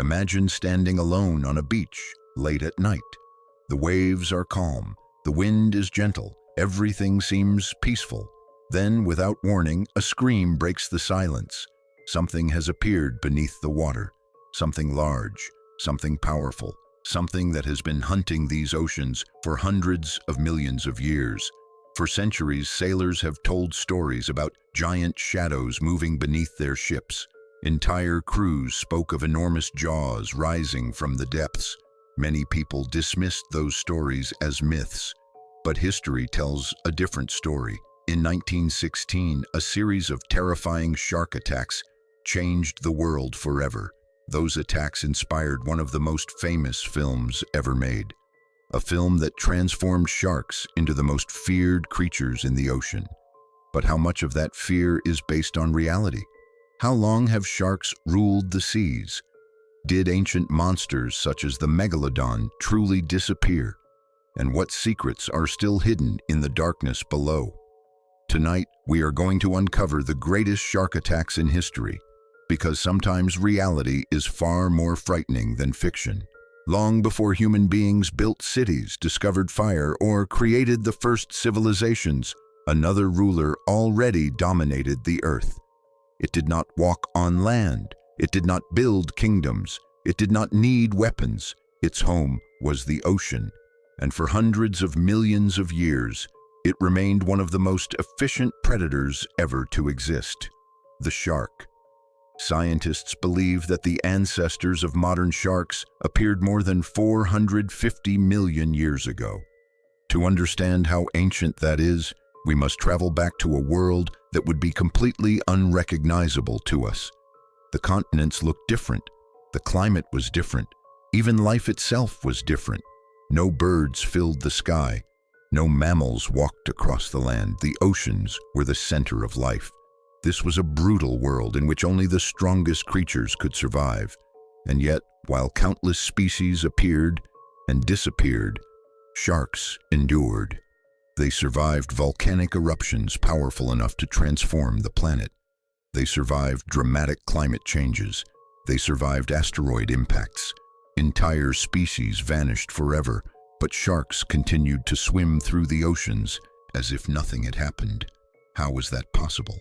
Imagine standing alone on a beach late at night. The waves are calm, the wind is gentle, everything seems peaceful. Then, without warning, a scream breaks the silence. Something has appeared beneath the water. Something large, something powerful, something that has been hunting these oceans for hundreds of millions of years. For centuries, sailors have told stories about giant shadows moving beneath their ships. Entire crews spoke of enormous jaws rising from the depths. Many people dismissed those stories as myths, but history tells a different story. In 1916, a series of terrifying shark attacks changed the world forever. Those attacks inspired one of the most famous films ever made, a film that transformed sharks into the most feared creatures in the ocean. But how much of that fear is based on reality? How long have sharks ruled the seas? Did ancient monsters such as the megalodon truly disappear? And what secrets are still hidden in the darkness below? Tonight, we are going to uncover the greatest shark attacks in history, because sometimes reality is far more frightening than fiction. Long before human beings built cities, discovered fire, or created the first civilizations, another ruler already dominated the earth. It did not walk on land. It did not build kingdoms. It did not need weapons. Its home was the ocean. And for hundreds of millions of years, it remained one of the most efficient predators ever to exist: the shark. Scientists believe that the ancestors of modern sharks appeared more than 450 million years ago. To understand how ancient that is, we must travel back to a world that would be completely unrecognizable to us. The continents looked different. The climate was different. Even life itself was different. No birds filled the sky. No mammals walked across the land. The oceans were the center of life. This was a brutal world in which only the strongest creatures could survive. And yet, while countless species appeared and disappeared, sharks endured. They survived volcanic eruptions powerful enough to transform the planet. They survived dramatic climate changes. They survived asteroid impacts. Entire species vanished forever, but sharks continued to swim through the oceans as if nothing had happened. How was that possible?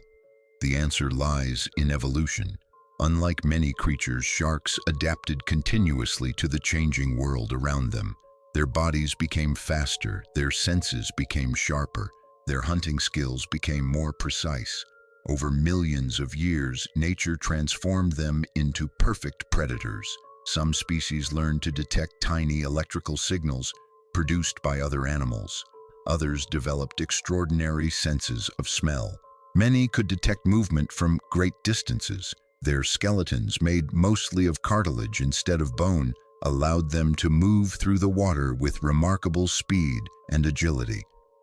The answer lies in evolution. Unlike many creatures, sharks adapted continuously to the changing world around them. Their bodies became faster, their senses became sharper, their hunting skills became more precise. Over millions of years, nature transformed them into perfect predators. Some species learned to detect tiny electrical signals produced by other animals. Others developed extraordinary senses of smell. Many could detect movement from great distances. Their skeletons, made mostly of cartilage instead of bone, allowed them to move through the water with remarkable speed and agility.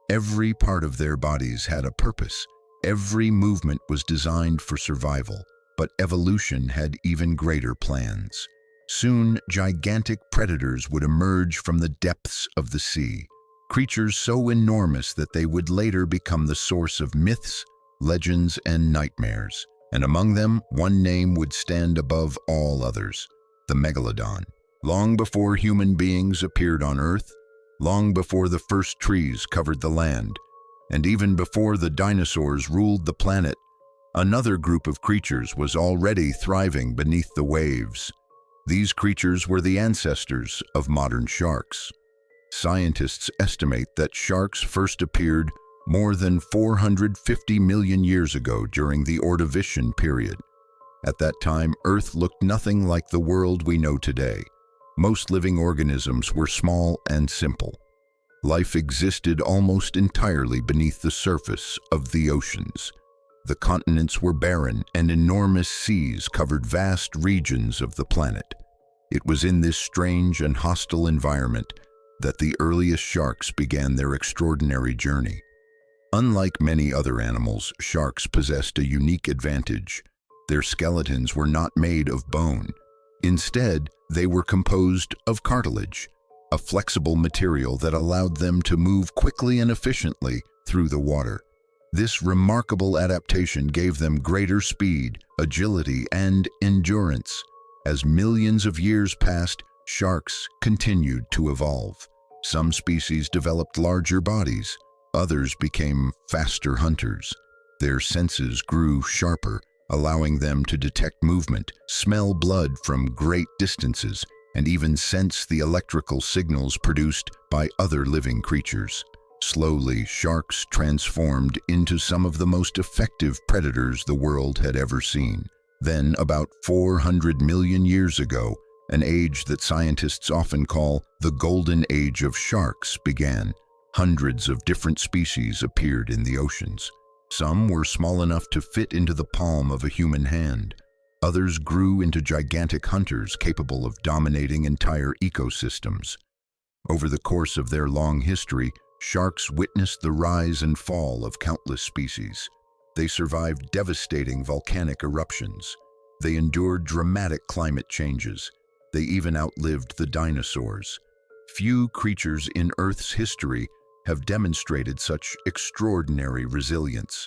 Every part of their bodies had a purpose. Every movement was designed for survival, but evolution had even greater plans. Soon, gigantic predators would emerge from the depths of the sea, creatures so enormous that they would later become the source of myths, legends, and nightmares. And among them, one name would stand above all others: the megalodon. Long before human beings appeared on Earth, long before the first trees covered the land, and even before the dinosaurs ruled the planet, another group of creatures was already thriving beneath the waves. These creatures were the ancestors of modern sharks. Scientists estimate that sharks first appeared more than 450 million years ago during the Ordovician period. At that time, Earth looked nothing like the world we know today. Most living organisms were small and simple. Life existed almost entirely beneath the surface of the oceans. The continents were barren, and enormous seas covered vast regions of the planet. It was in this strange and hostile environment that the earliest sharks began their extraordinary journey. Unlike many other animals, sharks possessed a unique advantage. Their skeletons were not made of bone. Instead, they were composed of cartilage, a flexible material that allowed them to move quickly and efficiently through the water. This remarkable adaptation gave them greater speed, agility, and endurance. As millions of years passed, sharks continued to evolve. Some species developed larger bodies, others became faster hunters. Their senses grew sharper, allowing them to detect movement, smell blood from great distances, and even sense the electrical signals produced by other living creatures. Slowly, sharks transformed into some of the most effective predators the world had ever seen. Then, about 400 million years ago, an age that scientists often call the Golden Age of Sharks began. Hundreds of different species appeared in the oceans. Some were small enough to fit into the palm of a human hand. Others grew into gigantic hunters capable of dominating entire ecosystems. Over the course of their long history, sharks witnessed the rise and fall of countless species. They survived devastating volcanic eruptions. They endured dramatic climate changes. They even outlived the dinosaurs. Few creatures in Earth's history have demonstrated such extraordinary resilience.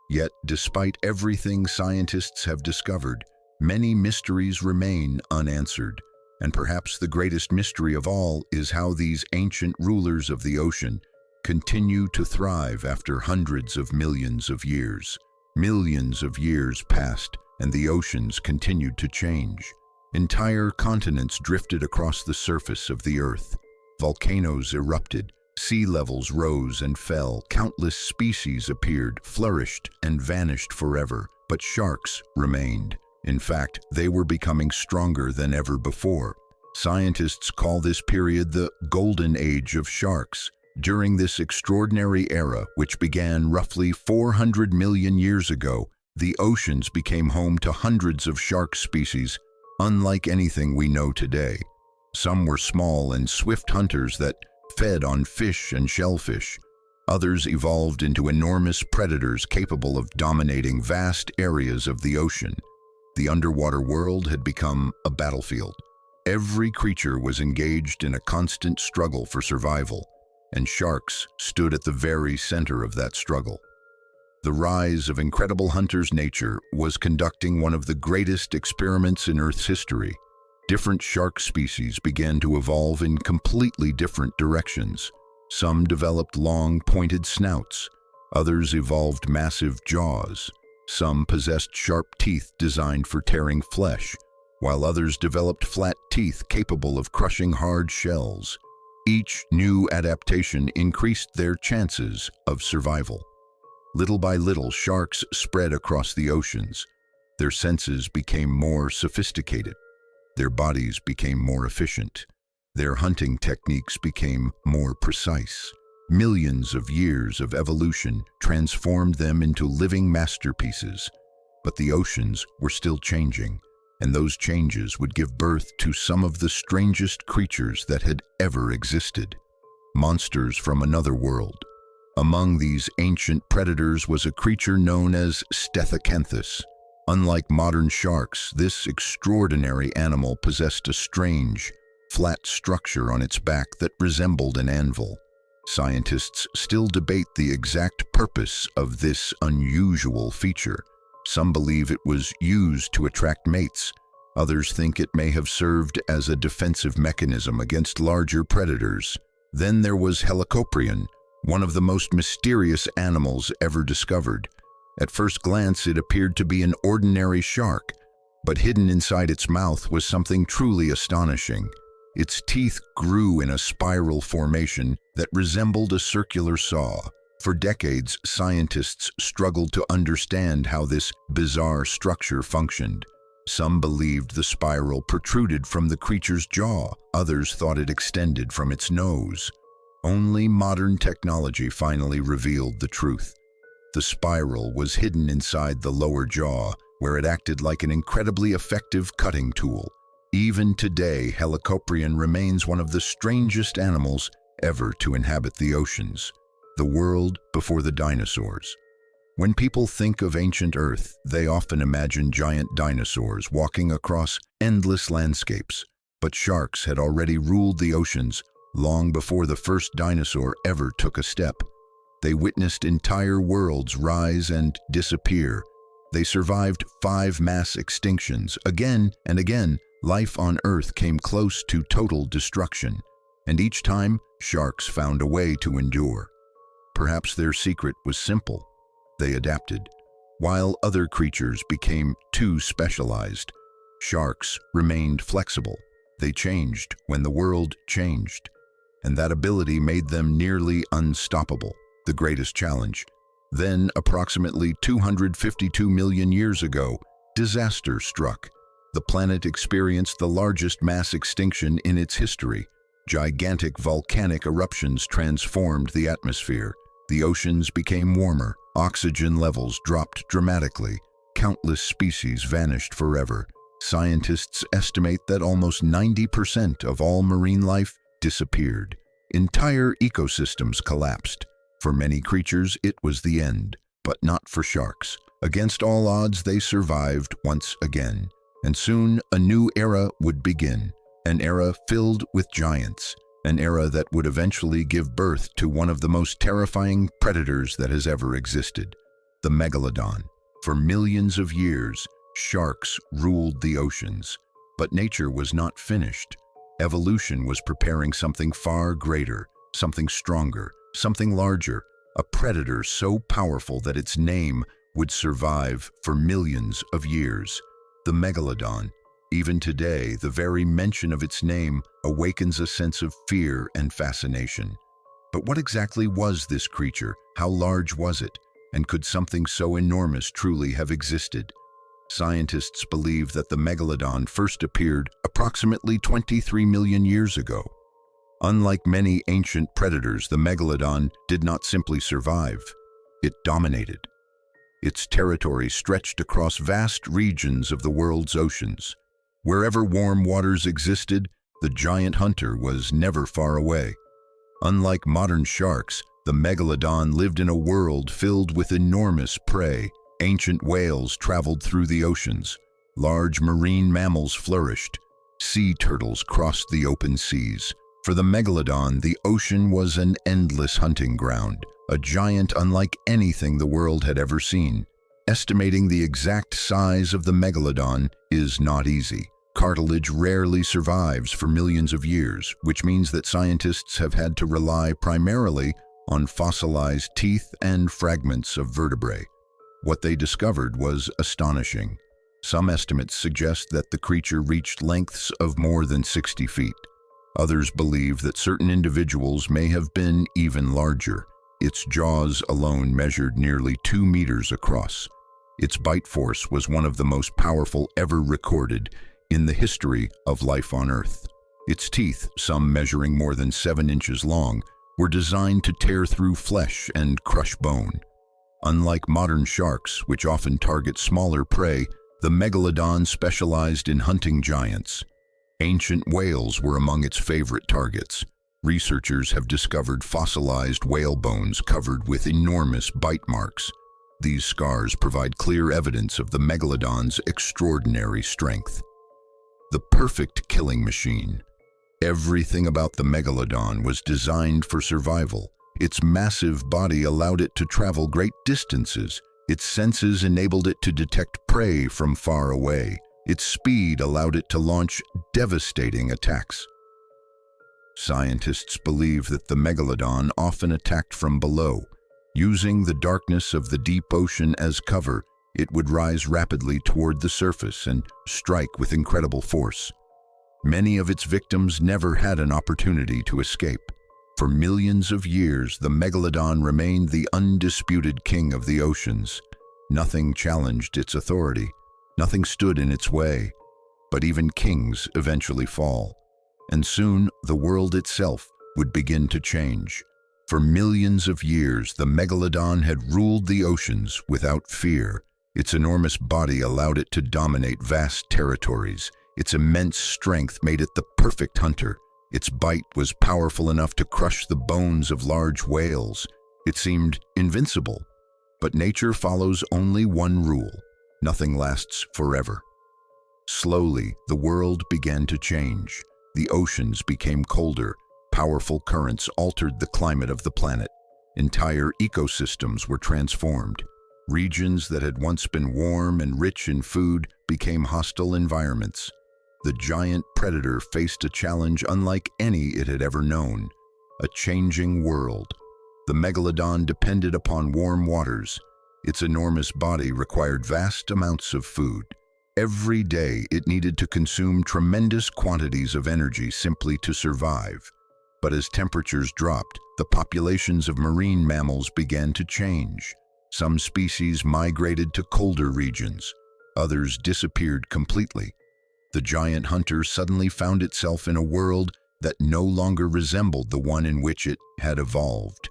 Yet, despite everything scientists have discovered, many mysteries remain unanswered. And perhaps the greatest mystery of all is how these ancient rulers of the ocean continue to thrive after hundreds of millions of years. Millions of years passed, and the oceans continued to change. Entire continents drifted across the surface of the Earth. Volcanoes erupted, sea levels rose and fell, countless species appeared, flourished, and vanished forever. But sharks remained. In fact, they were becoming stronger than ever before. Scientists call this period the Golden Age of Sharks. During this extraordinary era, which began roughly 400 million years ago, the oceans became home to hundreds of shark species, unlike anything we know today. Some were small and swift hunters that fed on fish and shellfish. Others evolved into enormous predators capable of dominating vast areas of the ocean. The underwater world had become a battlefield. Every creature was engaged in a constant struggle for survival, and sharks stood at the very center of that struggle. The rise of incredible hunters nature was conducting one of the greatest experiments in Earth's history. Different shark species began to evolve in completely different directions. Some developed long, pointed snouts. Others evolved massive jaws. Some possessed sharp teeth designed for tearing flesh, while others developed flat teeth capable of crushing hard shells. Each new adaptation increased their chances of survival. Little by little, sharks spread across the oceans. Their senses became more sophisticated. Their bodies became more efficient. Their hunting techniques became more precise. Millions of years of evolution transformed them into living masterpieces. But the oceans were still changing, and those changes would give birth to some of the strangest creatures that had ever existed. Monsters from another world. Among these ancient predators was a creature known as Stethecanthus. Unlike modern sharks, this extraordinary animal possessed a strange, flat structure on its back that resembled an anvil. Scientists still debate the exact purpose of this unusual feature. Some believe it was used to attract mates. Others think it may have served as a defensive mechanism against larger predators. Then there was Helicoprion, one of the most mysterious animals ever discovered. At first glance, it appeared to be an ordinary shark, but hidden inside its mouth was something truly astonishing. Its teeth grew in a spiral formation that resembled a circular saw. For decades, scientists struggled to understand how this bizarre structure functioned. Some believed the spiral protruded from the creature's jaw. Others thought it extended from its nose. Only modern technology finally revealed the truth. The spiral was hidden inside the lower jaw, where it acted like an incredibly effective cutting tool. Even today, Helicoprion remains one of the strangest animals ever to inhabit the oceans. The world before the dinosaurs. When people think of ancient Earth, they often imagine giant dinosaurs walking across endless landscapes. But sharks had already ruled the oceans long before the first dinosaur ever took a step. They witnessed entire worlds rise and disappear. They survived 5 mass extinctions again and again, life on Earth came close to total destruction, and each time, sharks found a way to endure. Perhaps their secret was simple. They adapted. While other creatures became too specialized, sharks remained flexible. They changed when the world changed, and that ability made them nearly unstoppable. The greatest challenge. Then, approximately 252 million years ago, disaster struck. The planet experienced the largest mass extinction in its history. Gigantic volcanic eruptions transformed the atmosphere. The oceans became warmer. Oxygen levels dropped dramatically. Countless species vanished forever. Scientists estimate that almost 90% of all marine life disappeared. Entire ecosystems collapsed. For many creatures, it was the end, but not for sharks. Against all odds, they survived once again. And soon, a new era would begin. An era filled with giants. An era that would eventually give birth to one of the most terrifying predators that has ever existed, the megalodon. For millions of years, sharks ruled the oceans. But nature was not finished. Evolution was preparing something far greater, something stronger, something larger, a predator so powerful that its name would survive for millions of years. The megalodon. Even today, the very mention of its name awakens a sense of fear and fascination. But what exactly was this creature? How large was it? And could something so enormous truly have existed? Scientists believe that the megalodon first appeared approximately 23 million years ago. Unlike many ancient predators, the megalodon did not simply survive. It dominated. Its territory stretched across vast regions of the world's oceans. Wherever warm waters existed, the giant hunter was never far away. Unlike modern sharks, the megalodon lived in a world filled with enormous prey. Ancient whales traveled through the oceans. Large marine mammals flourished. Sea turtles crossed the open seas. For the megalodon, the ocean was an endless hunting ground, a giant unlike anything the world had ever seen. Estimating the exact size of the megalodon is not easy. Cartilage rarely survives for millions of years, which means that scientists have had to rely primarily on fossilized teeth and fragments of vertebrae. What they discovered was astonishing. Some estimates suggest that the creature reached lengths of more than 60 feet. Others believe that certain individuals may have been even larger. Its jaws alone measured nearly 2 meters across. Its bite force was one of the most powerful ever recorded in the history of life on Earth. Its teeth, some measuring more than 7 inches long, were designed to tear through flesh and crush bone. Unlike modern sharks, which often target smaller prey, the megalodon specialized in hunting giants. Ancient whales were among its favorite targets. Researchers have discovered fossilized whale bones covered with enormous bite marks. These scars provide clear evidence of the megalodon's extraordinary strength. The perfect killing machine. Everything about the megalodon was designed for survival. Its massive body allowed it to travel great distances. Its senses enabled it to detect prey from far away. Its speed allowed it to launch devastating attacks. Scientists believe that the megalodon often attacked from below. Using the darkness of the deep ocean as cover, it would rise rapidly toward the surface and strike with incredible force. Many of its victims never had an opportunity to escape. For millions of years, the megalodon remained the undisputed king of the oceans. Nothing challenged its authority. Nothing stood in its way. But even kings eventually fall. And soon, the world itself would begin to change. For millions of years, the megalodon had ruled the oceans without fear. Its enormous body allowed it to dominate vast territories. Its immense strength made it the perfect hunter. Its bite was powerful enough to crush the bones of large whales. It seemed invincible. But nature follows only one rule: nothing lasts forever. Slowly, the world began to change. The oceans became colder. Powerful currents altered the climate of the planet. Entire ecosystems were transformed. Regions that had once been warm and rich in food became hostile environments. the giant predator faced a challenge unlike any it had ever known: a changing world. The megalodon depended upon warm waters. Its enormous body required vast amounts of food. Every day it needed to consume tremendous quantities of energy simply to survive. But as temperatures dropped, the populations of marine mammals began to change. Some species migrated to colder regions. Others disappeared completely. The giant hunter suddenly found itself in a world that no longer resembled the one in which it had evolved.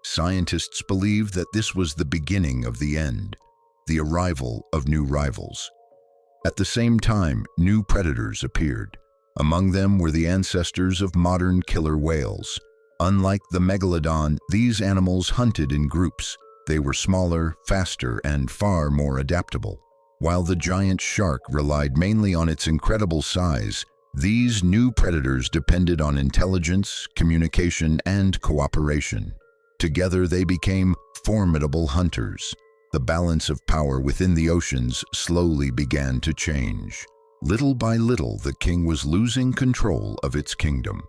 Scientists believed that this was the beginning of the end, the arrival of new rivals. At the same time, new predators appeared. Among them were the ancestors of modern killer whales. Unlike the megalodon, these animals hunted in groups. They were smaller, faster, and far more adaptable. While the giant shark relied mainly on its incredible size, these new predators depended on intelligence, communication, and cooperation. Together they became formidable hunters. The balance of power within the oceans slowly began to change. Little by little, the king was losing control of its kingdom.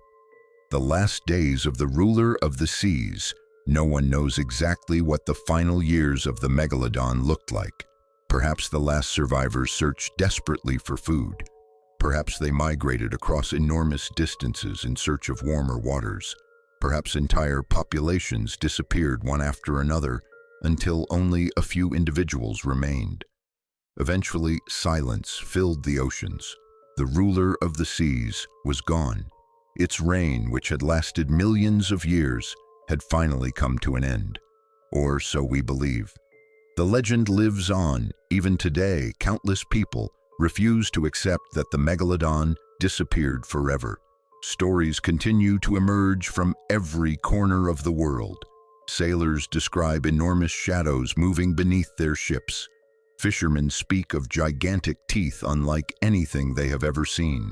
The last days of the ruler of the seas. No one knows exactly what the final years of the megalodon looked like. Perhaps the last survivors searched desperately for food. Perhaps they migrated across enormous distances in search of warmer waters. Perhaps entire populations disappeared one after another until only a few individuals remained. Eventually, silence filled the oceans. The ruler of the seas was gone. Its reign, which had lasted millions of years, had finally come to an end. Or so we believe. The legend lives on. Even today, countless people refuse to accept that the megalodon disappeared forever. Stories continue to emerge from every corner of the world. Sailors describe enormous shadows moving beneath their ships. Fishermen speak of gigantic teeth unlike anything they have ever seen.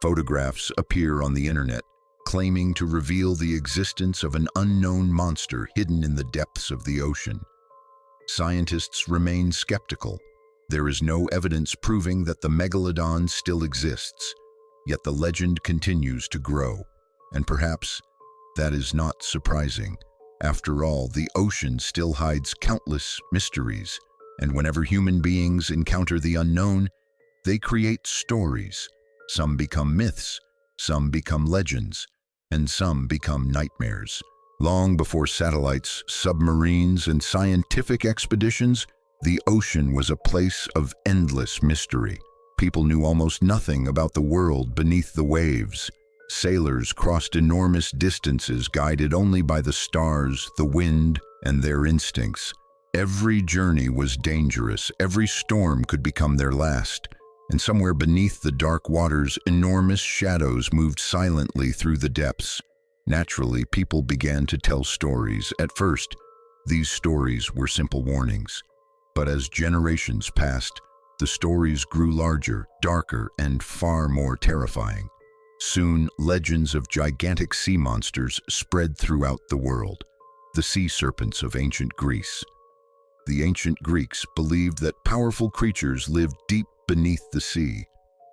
Photographs appear on the internet, claiming to reveal the existence of an unknown monster hidden in the depths of the ocean. Scientists remain skeptical. There is no evidence proving that the megalodon still exists. Yet the legend continues to grow, and perhaps that is not surprising. After all, the ocean still hides countless mysteries, and whenever human beings encounter the unknown, they create stories. Some become myths, some become legends, and some become nightmares. Long before satellites, submarines, and scientific expeditions, the ocean was a place of endless mystery. People knew almost nothing about the world beneath the waves. Sailors crossed enormous distances guided only by the stars, the wind, and their instincts. Every journey was dangerous. Every storm could become their last. And somewhere beneath the dark waters, enormous shadows moved silently through the depths. Naturally, people began to tell stories. At first, these stories were simple warnings. But as generations passed, the stories grew larger, darker, and far more terrifying. Soon, legends of gigantic sea monsters spread throughout the world. The sea serpents of ancient Greece. The ancient Greeks believed that powerful creatures lived deep beneath the sea.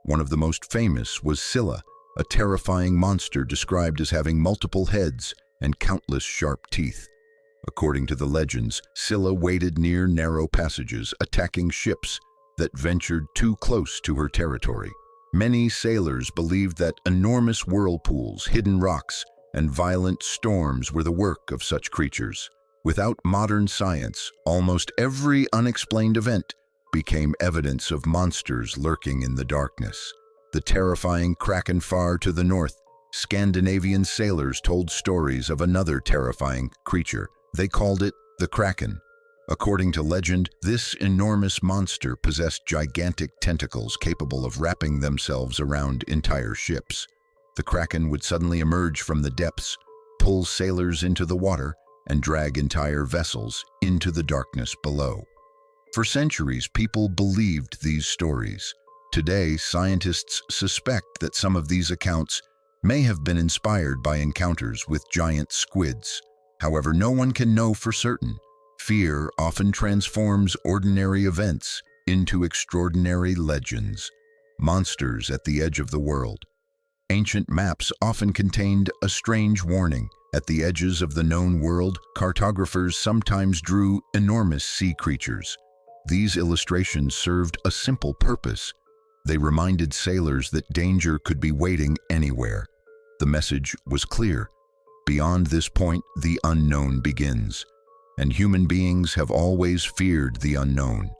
One of the most famous was Scylla, a terrifying monster described as having multiple heads and countless sharp teeth. According to the legends, Scylla waited near narrow passages, attacking ships that ventured too close to her territory. Many sailors believed that enormous whirlpools, hidden rocks, and violent storms were the work of such creatures. Without modern science, almost every unexplained event became evidence of monsters lurking in the darkness. The terrifying Kraken far to the north, Scandinavian sailors told stories of another terrifying creature. They called it the Kraken. According to legend, this enormous monster possessed gigantic tentacles capable of wrapping themselves around entire ships. The Kraken would suddenly emerge from the depths, pull sailors into the water, and drag entire vessels into the darkness below. For centuries, people believed these stories. Today, scientists suspect that some of these accounts may have been inspired by encounters with giant squids. However, no one can know for certain. Fear often transforms ordinary events into extraordinary legends. monsters at the edge of the world. Ancient maps often contained a strange warning. At the edges of the known world, cartographers sometimes drew enormous sea creatures. These illustrations served a simple purpose. They reminded sailors that danger could be waiting anywhere. The message was clear. Beyond this point, the unknown begins. And human beings have always feared the unknown.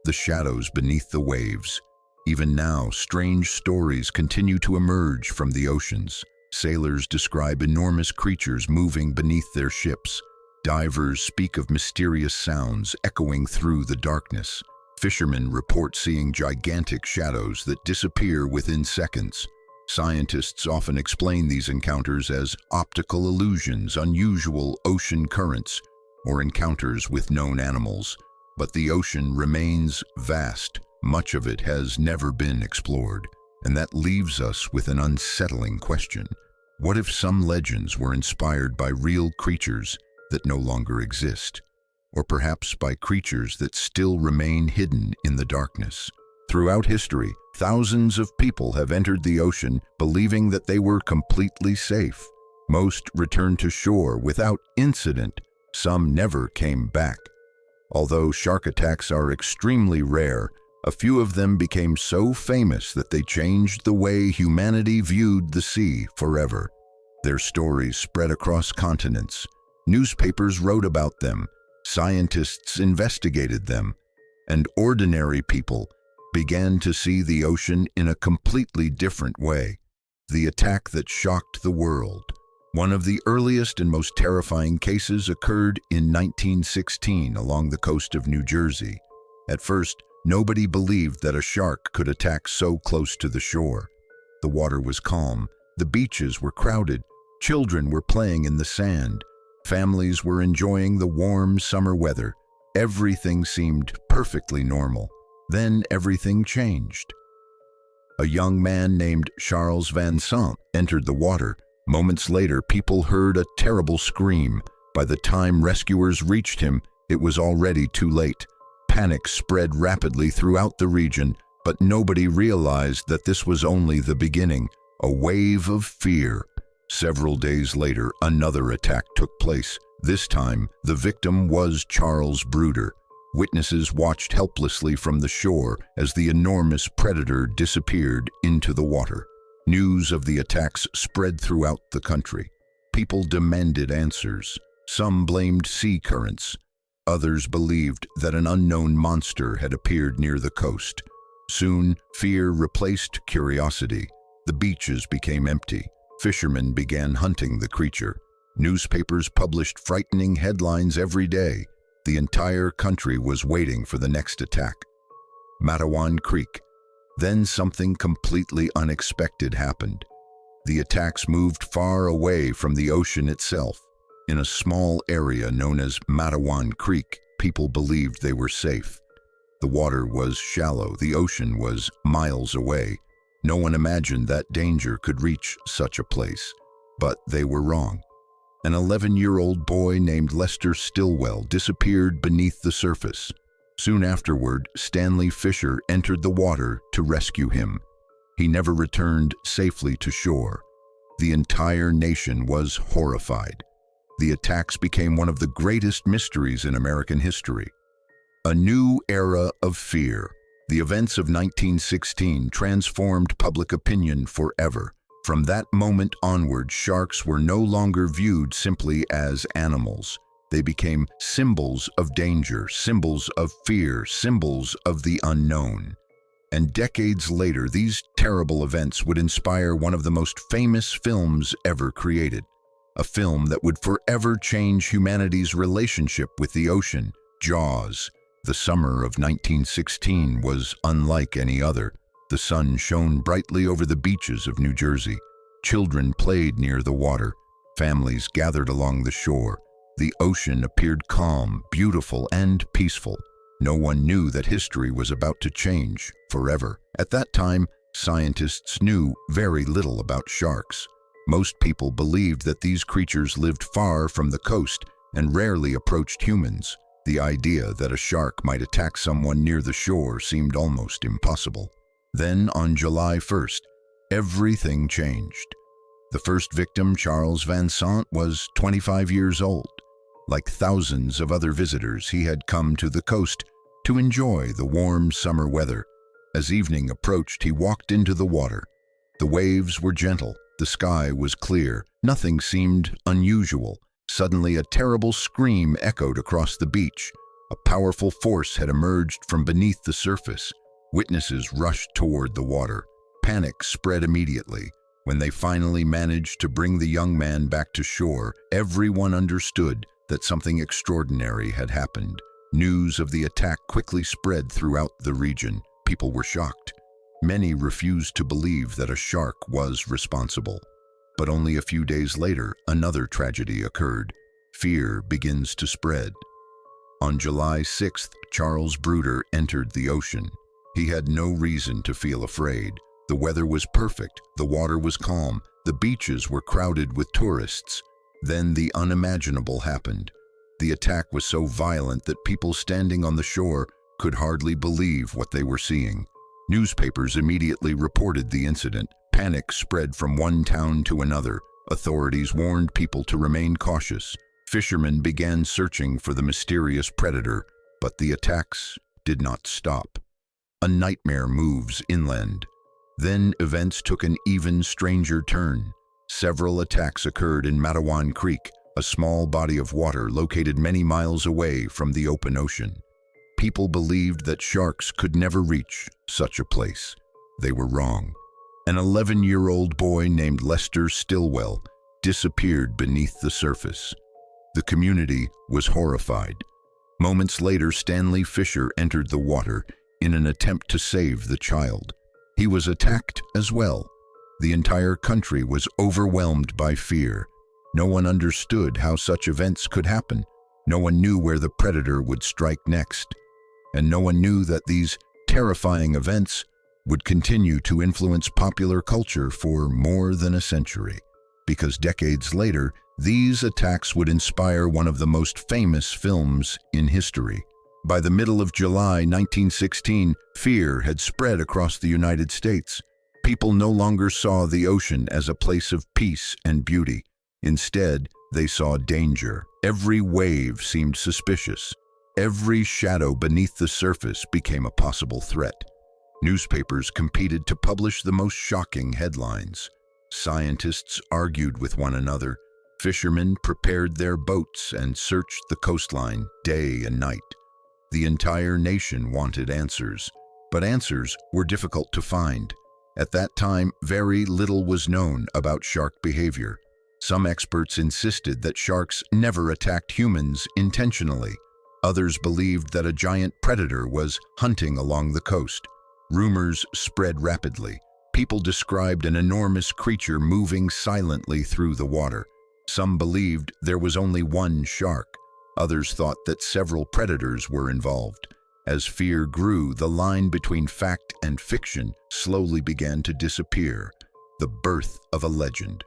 The shadows beneath the waves. Even now, strange stories continue to emerge from the oceans. Sailors describe enormous creatures moving beneath their ships. Divers speak of mysterious sounds echoing through the darkness. Fishermen report seeing gigantic shadows that disappear within seconds. Scientists often explain these encounters as optical illusions, unusual ocean currents, or encounters with known animals. But the ocean remains vast. Much of it has never been explored, and that leaves us with an unsettling question. What if some legends were inspired by real creatures that no longer exist, or perhaps by creatures that still remain hidden in the darkness? Throughout history, thousands of people have entered the ocean believing that they were completely safe. Most returned to shore without incident. Some never came back. Although shark attacks are extremely rare, a few of them became so famous that they changed the way humanity viewed the sea forever. Their stories spread across continents. Newspapers wrote about them, scientists investigated them, and ordinary people began to see the ocean in a completely different way. The attack that shocked the world. One of the earliest and most terrifying cases occurred in 1916 along the coast of New Jersey. At first, nobody believed that a shark could attack so close to the shore. The water was calm, the beaches were crowded, children were playing in the sand, families were enjoying the warm summer weather. Everything seemed perfectly normal. Then everything changed. A young man named Charles Van Sant entered the water. Moments later, people heard a terrible scream. By the time rescuers reached him, it was already too late. Panic spread rapidly throughout the region, but nobody realized that this was only the beginning, a wave of fear. Several days later, another attack took place. This time, the victim was Charles Bruder. Witnesses watched helplessly from the shore as the enormous predator disappeared into the water. News of the attacks spread throughout the country. People demanded answers. Some blamed sea currents. Others believed that an unknown monster had appeared near the coast. Soon, fear replaced curiosity. The beaches became empty. Fishermen began hunting the creature. Newspapers published frightening headlines every day. The entire country was waiting for the next attack. Matawan Creek. Then something completely unexpected happened. The attacks moved far away from the ocean itself. In a small area known as Matawan Creek, people believed they were safe. The water was shallow, the ocean was miles away. No one imagined that danger could reach such a place. But they were wrong. An 11-year-old boy named Lester Stillwell disappeared beneath the surface. Soon afterward, Stanley Fisher entered the water to rescue him. He never returned safely to shore. The entire nation was horrified. The attacks became one of the greatest mysteries in American history. A new era of fear. The events of 1916 transformed public opinion forever. From that moment onward, sharks were no longer viewed simply as animals. They became symbols of danger, symbols of fear, symbols of the unknown. And decades later, these terrible events would inspire one of the most famous films ever created. A film that would forever change humanity's relationship with the ocean, Jaws. The summer of 1916 was unlike any other. The sun shone brightly over the beaches of New Jersey. Children played near the water. Families gathered along the shore. The ocean appeared calm, beautiful, and peaceful. No one knew that history was about to change forever. At that time, scientists knew very little about sharks. Most people believed that these creatures lived far from the coast and rarely approached humans. The idea that a shark might attack someone near the shore seemed almost impossible. Then, on July 1st, everything changed. The first victim, Charles Van Sant, was 25 years old. Like thousands of other visitors, he had come to the coast to enjoy the warm summer weather. As evening approached, he walked into the water. The waves were gentle, the sky was clear, nothing seemed unusual. Suddenly, a terrible scream echoed across the beach. A powerful force had emerged from beneath the surface. Witnesses rushed toward the water. Panic spread immediately. When they finally managed to bring the young man back to shore, everyone understood that something extraordinary had happened. News of the attack quickly spread throughout the region. People were shocked. Many refused to believe that a shark was responsible. But only a few days later, another tragedy occurred. Fear begins to spread. On July 6th, Charles Bruder entered the ocean. He had no reason to feel afraid. The weather was perfect, the water was calm, the beaches were crowded with tourists. Then the unimaginable happened. The attack was so violent that people standing on the shore could hardly believe what they were seeing. Newspapers immediately reported the incident. Panic spread from one town to another. Authorities warned people to remain cautious. Fishermen began searching for the mysterious predator, but the attacks did not stop. A nightmare moves inland. Then events took an even stranger turn. Several attacks occurred in Matawan Creek, a small body of water located many miles away from the open ocean. People believed that sharks could never reach such a place. They were wrong. An 11-year-old boy named Lester Stillwell disappeared beneath the surface. The community was horrified. Moments later, Stanley Fisher entered the water in an attempt to save the child. He was attacked as well. The entire country was overwhelmed by fear. No one understood how such events could happen. No one knew where the predator would strike next. And no one knew that these terrifying events would continue to influence popular culture for more than a century. Because decades later, these attacks would inspire one of the most famous films in history. By the middle of July 1916, fear had spread across the United States. People no longer saw the ocean as a place of peace and beauty. Instead, they saw danger. Every wave seemed suspicious. Every shadow beneath the surface became a possible threat. Newspapers competed to publish the most shocking headlines. Scientists argued with one another. Fishermen prepared their boats and searched the coastline day and night. The entire nation wanted answers, but answers were difficult to find. At that time, very little was known about shark behavior. Some experts insisted that sharks never attacked humans intentionally. Others believed that a giant predator was hunting along the coast. Rumors spread rapidly. People described an enormous creature moving silently through the water. Some believed there was only one shark. Others thought that several predators were involved. As fear grew, the line between fact and fiction slowly began to disappear. The birth of a legend.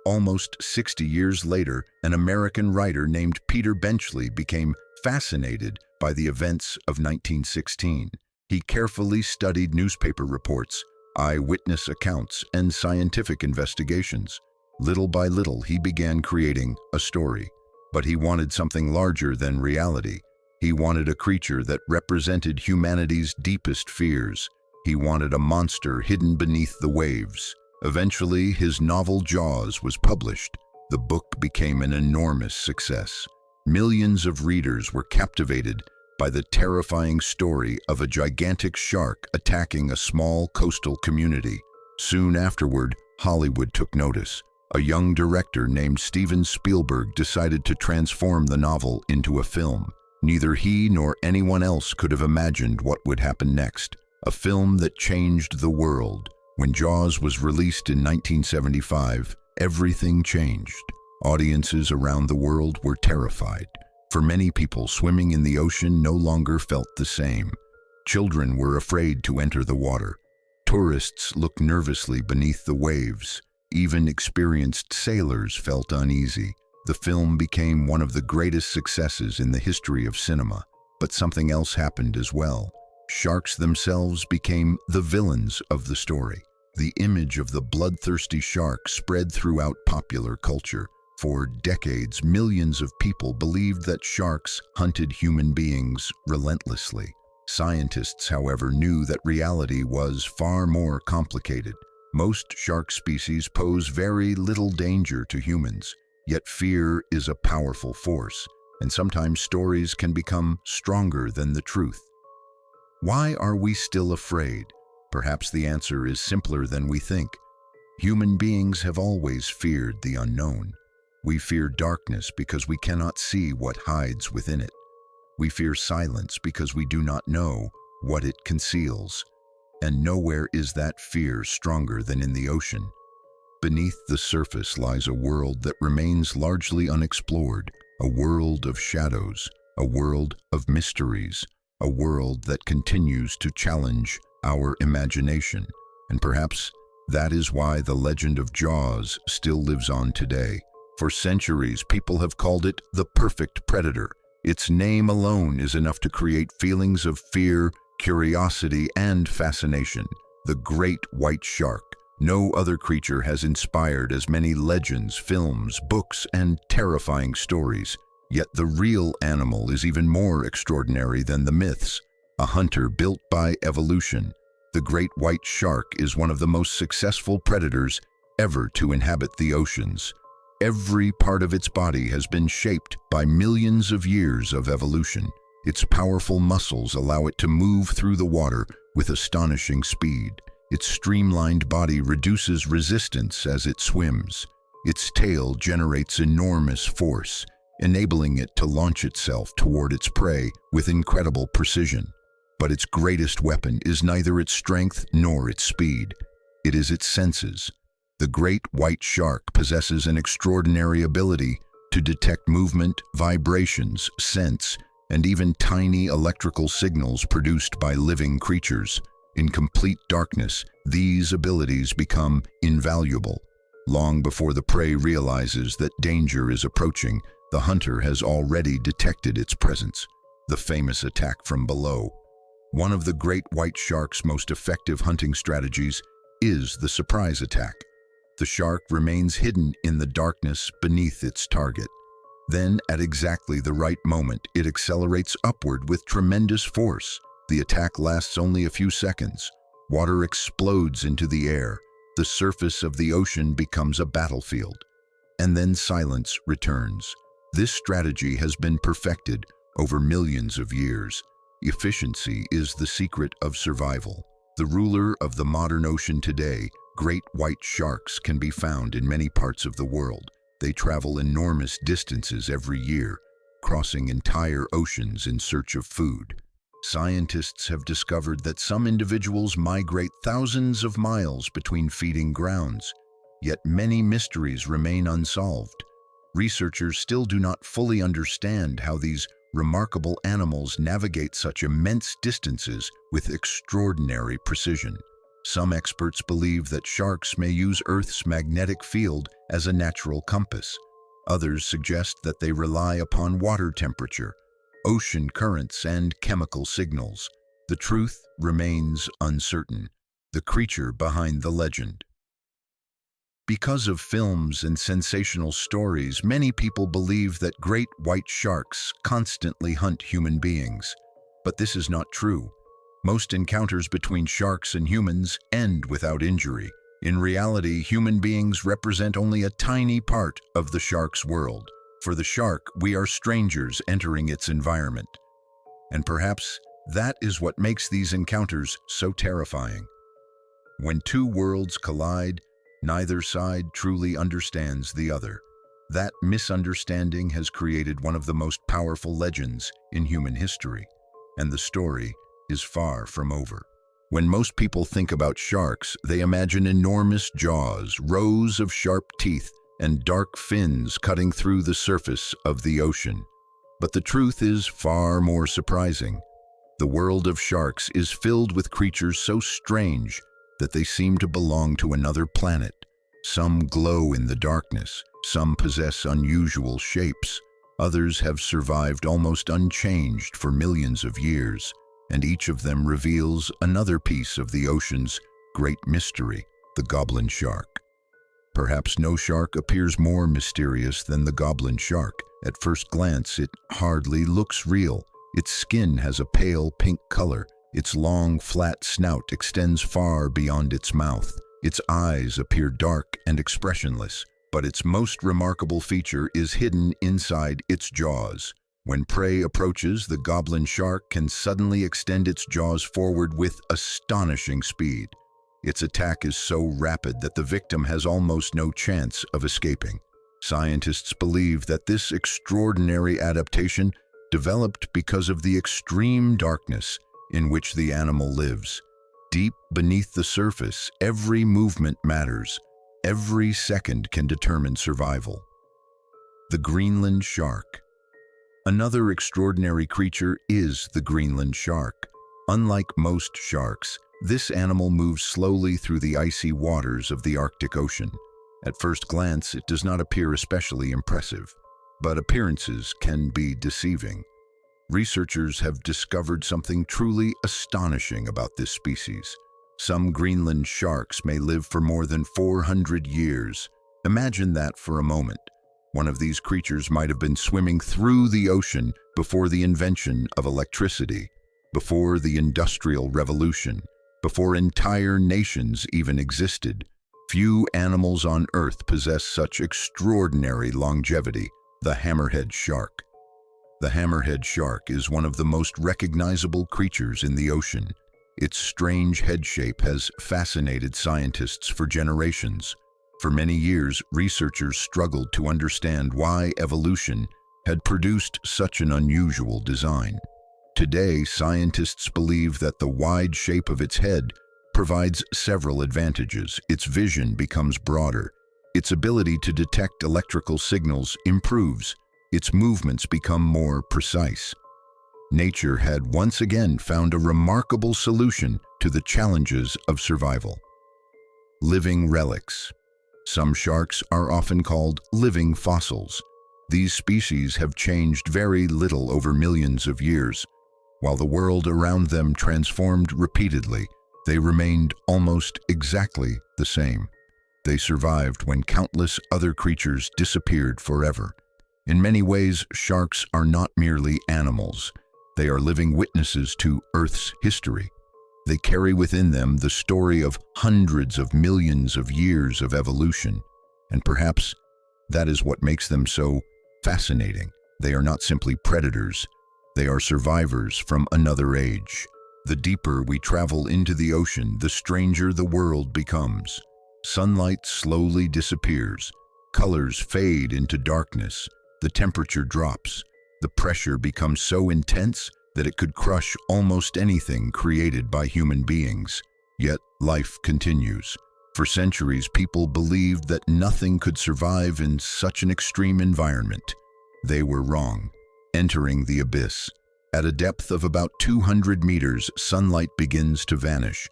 Almost 60 years later, an American writer named Peter Benchley became fascinated by the events of 1916. He carefully studied newspaper reports, eyewitness accounts, and scientific investigations. Little by little, he began creating a story. But he wanted something larger than reality. He wanted a creature that represented humanity's deepest fears. He wanted a monster hidden beneath the waves. Eventually, his novel Jaws was published. The book became an enormous success. Millions of readers were captivated by the terrifying story of a gigantic shark attacking a small coastal community. Soon afterward, Hollywood took notice. A young director named Steven Spielberg decided to transform the novel into a film. Neither he nor anyone else could have imagined what would happen next. A film that changed the world. When Jaws was released in 1975, everything changed. Audiences around the world were terrified. For many people, swimming in the ocean no longer felt the same. Children were afraid to enter the water. Tourists looked nervously beneath the waves. Even experienced sailors felt uneasy. The film became one of the greatest successes in the history of cinema. But something else happened as well. Sharks themselves became the villains of the story. The image of the bloodthirsty shark spread throughout popular culture. For decades, millions of people believed that sharks hunted human beings relentlessly. Scientists, however, knew that reality was far more complicated. Most shark species pose very little danger to humans, yet fear is a powerful force, and sometimes stories can become stronger than the truth. Why are we still afraid? Perhaps the answer is simpler than we think. Human beings have always feared the unknown. We fear darkness because we cannot see what hides within it. We fear silence because we do not know what it conceals. And nowhere is that fear stronger than in the ocean. Beneath the surface lies a world that remains largely unexplored, a world of shadows, a world of mysteries, a world that continues to challenge our imagination. And perhaps that is why the legend of Jaws still lives on today. For centuries, people have called it the perfect predator. Its name alone is enough to create feelings of fear, curiosity, and fascination. The great white shark. No other creature has inspired as many legends, films, books, and terrifying stories. Yet the real animal is even more extraordinary than the myths. A hunter built by evolution. The great white shark is one of the most successful predators ever to inhabit the oceans. Every part of its body has been shaped by millions of years of evolution. Its powerful muscles allow it to move through the water with astonishing speed. Its streamlined body reduces resistance as it swims. Its tail generates enormous force, enabling it to launch itself toward its prey with incredible precision. But its greatest weapon is neither its strength nor its speed. It is its senses. The great white shark possesses an extraordinary ability to detect movement, vibrations, scents, and even tiny electrical signals produced by living creatures. In complete darkness, these abilities become invaluable. Long before the prey realizes that danger is approaching, the hunter has already detected its presence. The famous attack from below. One of the great white shark's most effective hunting strategies is the surprise attack. The shark remains hidden in the darkness beneath its target. Then, at exactly the right moment, it accelerates upward with tremendous force. The attack lasts only a few seconds. Water explodes into the air. The surface of the ocean becomes a battlefield. And then silence returns. This strategy has been perfected over millions of years. Efficiency is the secret of survival. The ruler of the modern ocean today, great white sharks can be found in many parts of the world. They travel enormous distances every year, crossing entire oceans in search of food. Scientists have discovered that some individuals migrate thousands of miles between feeding grounds, yet many mysteries remain unsolved. Researchers still do not fully understand how these remarkable animals navigate such immense distances with extraordinary precision. Some experts believe that sharks may use Earth's magnetic field as a natural compass. Others suggest that they rely upon water temperature, ocean currents, and chemical signals. The truth remains uncertain. The creature behind the legend. Because of films and sensational stories, many people believe that great white sharks constantly hunt human beings. But this is not true. Most encounters between sharks and humans end without injury. In reality, human beings represent only a tiny part of the shark's world. For the shark, we are strangers entering its environment. And perhaps that is what makes these encounters so terrifying. When two worlds collide, neither side truly understands the other. That misunderstanding has created one of the most powerful legends in human history, and the story is far from over. When most people think about sharks, they imagine enormous jaws, rows of sharp teeth, and dark fins cutting through the surface of the ocean. But the truth is far more surprising. The world of sharks is filled with creatures so strange that they seem to belong to another planet. Some glow in the darkness, some possess unusual shapes, others have survived almost unchanged for millions of years. and each of them reveals another piece of the ocean's great mystery, the goblin shark. Perhaps no shark appears more mysterious than the goblin shark. At first glance, it hardly looks real. Its skin has a pale pink color. Its long, flat snout extends far beyond its mouth. Its eyes appear dark and expressionless, but its most remarkable feature is hidden inside its jaws. When prey approaches, the goblin shark can suddenly extend its jaws forward with astonishing speed. Its attack is so rapid that the victim has almost no chance of escaping. Scientists believe that this extraordinary adaptation developed because of the extreme darkness in which the animal lives. Deep beneath the surface, every movement matters. Every second can determine survival. The Greenland shark. Another extraordinary creature is the Greenland shark. Unlike most sharks, this animal moves slowly through the icy waters of the Arctic Ocean. At first glance, it does not appear especially impressive, but appearances can be deceiving. Researchers have discovered something truly astonishing about this species. Some Greenland sharks may live for more than 400 years. Imagine that for a moment. One of these creatures might have been swimming through the ocean before the invention of electricity, before the Industrial Revolution, before entire nations even existed. Few animals on Earth possess such extraordinary longevity. The hammerhead shark. The hammerhead shark is one of the most recognizable creatures in the ocean. Its strange head shape has fascinated scientists for generations. For many years, researchers struggled to understand why evolution had produced such an unusual design. Today, scientists believe that the wide shape of its head provides several advantages. Its vision becomes broader. Its ability to detect electrical signals improves. Its movements become more precise. Nature had once again found a remarkable solution to the challenges of survival. Living relics. Some sharks are often called living fossils. These species have changed very little over millions of years. While the world around them transformed repeatedly, they remained almost exactly the same. They survived when countless other creatures disappeared forever. In many ways, sharks are not merely animals. They are living witnesses to Earth's history. They carry within them the story of hundreds of millions of years of evolution. And perhaps that is what makes them so fascinating. They are not simply predators. They are survivors from another age. The deeper we travel into the ocean, the stranger the world becomes. Sunlight slowly disappears. Colors fade into darkness. The temperature drops. The pressure becomes so intense that it could crush almost anything created by human beings. Yet life continues. For centuries, people believed that nothing could survive in such an extreme environment. They were wrong. Entering the abyss. At a depth of about 200 meters, sunlight begins to vanish.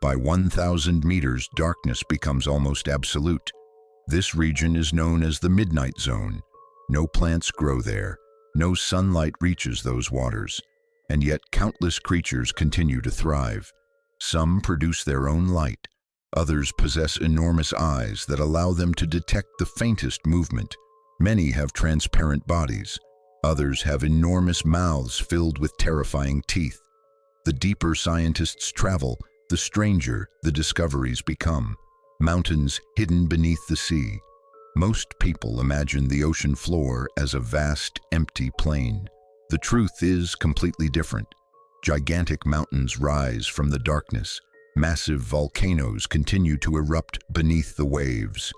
By 1,000 meters, darkness becomes almost absolute. This region is known as the midnight zone. No plants grow there. No sunlight reaches those waters. And yet countless creatures continue to thrive. Some produce their own light. Others possess enormous eyes that allow them to detect the faintest movement. Many have transparent bodies. Others have enormous mouths filled with terrifying teeth. The deeper scientists travel, the stranger the discoveries become. Mountains hidden beneath the sea. Most people imagine the ocean floor as a vast, empty plain. The truth is completely different. Gigantic mountains rise from the darkness. Massive volcanoes continue to erupt beneath the waves.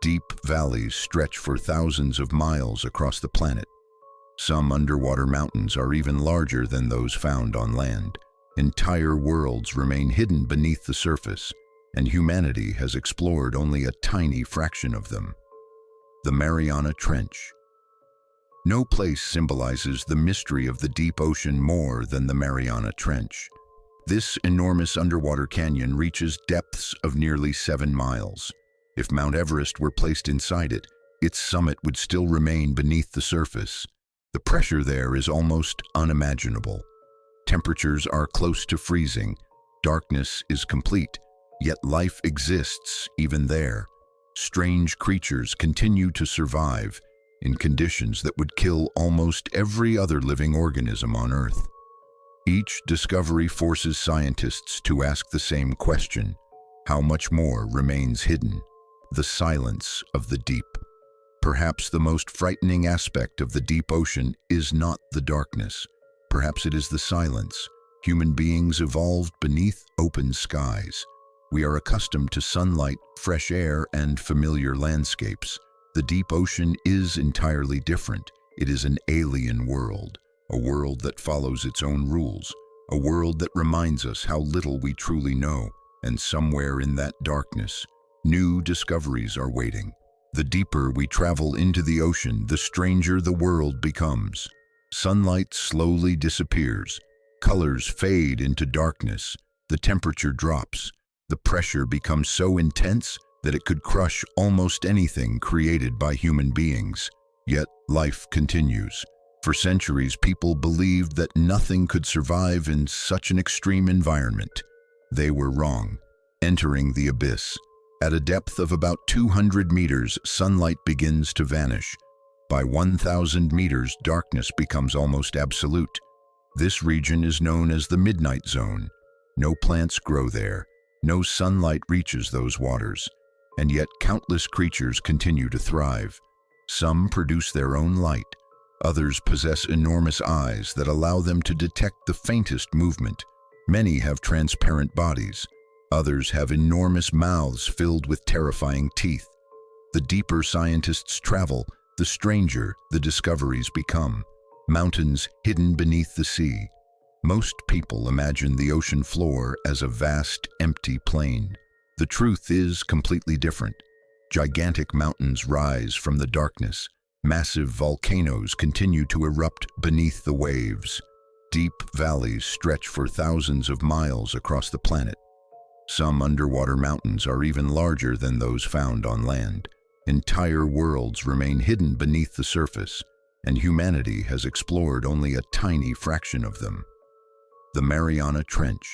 Deep valleys stretch for thousands of miles across the planet. Some underwater mountains are even larger than those found on land. Entire worlds remain hidden beneath the surface, and humanity has explored only a tiny fraction of them. The Mariana Trench. No place symbolizes the mystery of the deep ocean more than the Mariana Trench. This enormous underwater canyon reaches depths of nearly 7 miles. If Mount Everest were placed inside it, its summit would still remain beneath the surface. The pressure there is almost unimaginable. Temperatures are close to freezing. Darkness is complete, yet life exists even there. Strange creatures continue to survive in conditions that would kill almost every other living organism on Earth. Each discovery forces scientists to ask the same question: how much more remains hidden? The silence of the deep. Perhaps the most frightening aspect of the deep ocean is not the darkness. Perhaps it is the silence. Human beings evolved beneath open skies. We are accustomed to sunlight, fresh air, and familiar landscapes. The deep ocean is entirely different. It is an alien world, a world that follows its own rules, a world that reminds us how little we truly know, and somewhere in that darkness, new discoveries are waiting. The deeper we travel into the ocean, the stranger the world becomes. Sunlight slowly disappears. Colors fade into darkness. The temperature drops. The pressure becomes so intense that it could crush almost anything created by human beings. Yet life continues. For centuries, people believed that nothing could survive in such an extreme environment. They were wrong. Entering the abyss. At a depth of about 200 meters, sunlight begins to vanish. By 1,000 meters, darkness becomes almost absolute. This region is known as the midnight zone. No plants grow there. No sunlight reaches those waters. And yet countless creatures continue to thrive. Some produce their own light. Others possess enormous eyes that allow them to detect the faintest movement. Many have transparent bodies. Others have enormous mouths filled with terrifying teeth. The deeper scientists travel, the stranger the discoveries become. Mountains hidden beneath the sea. Most people imagine the ocean floor as a vast, empty plain. The truth is completely different. Gigantic mountains rise from the darkness. Massive volcanoes continue to erupt beneath the waves. Deep valleys stretch for thousands of miles across the planet. Some underwater mountains are even larger than those found on land. Entire worlds remain hidden beneath the surface, and humanity has explored only a tiny fraction of them. The Mariana Trench.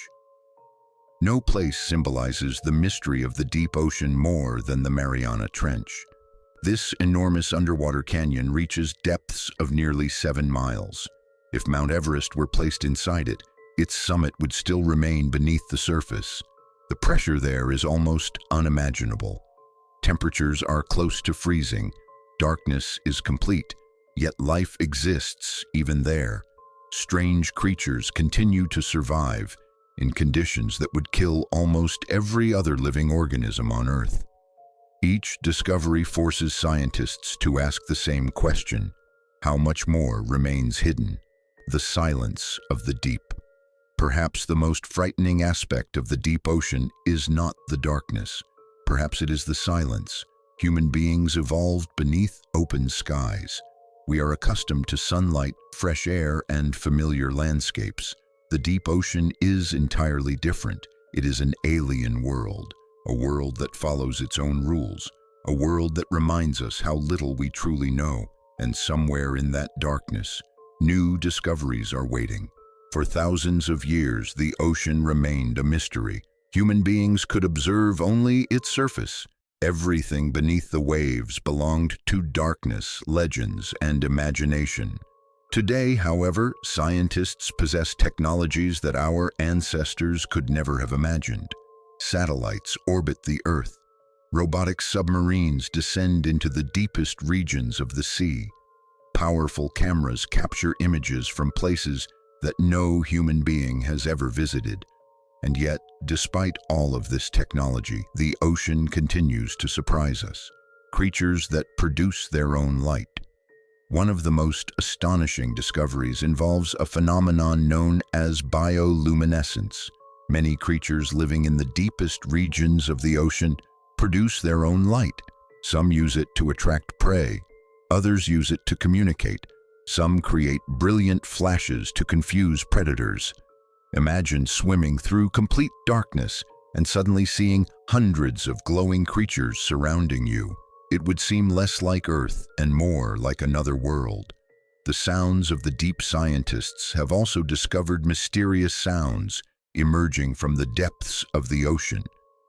No place symbolizes the mystery of the deep ocean more than the Mariana Trench. This enormous underwater canyon reaches depths of nearly 7 miles. If Mount Everest were placed inside it, its summit would still remain beneath the surface. The pressure there is almost unimaginable. Temperatures are close to freezing. Darkness is complete, yet life exists even there. Strange creatures continue to survive in conditions that would kill almost every other living organism on Earth. Each discovery forces scientists to ask the same question: how much more remains hidden? The silence of the deep. Perhaps the most frightening aspect of the deep ocean is not the darkness. Perhaps it is the silence. Human beings evolved beneath open skies. We are accustomed to sunlight, fresh air, and familiar landscapes. The deep ocean is entirely different. It is an alien world, a world that follows its own rules, a world that reminds us how little we truly know, and somewhere in that darkness, new discoveries are waiting. For thousands of years, the ocean remained a mystery. Human beings could observe only its surface. Everything beneath the waves belonged to darkness, legends, and imagination. Today, however, scientists possess technologies that our ancestors could never have imagined. Satellites orbit the Earth. Robotic submarines descend into the deepest regions of the sea. Powerful cameras capture images from places that no human being has ever visited. And yet, despite all of this technology, the ocean continues to surprise us. Creatures that produce their own light. One of the most astonishing discoveries involves a phenomenon known as bioluminescence. Many creatures living in the deepest regions of the ocean produce their own light. Some use it to attract prey. Others use it to communicate. Some create brilliant flashes to confuse predators. Imagine swimming through complete darkness and suddenly seeing hundreds of glowing creatures surrounding you. It would seem less like Earth and more like another world. The sounds of the deep scientists have also discovered mysterious sounds emerging from the depths of the ocean.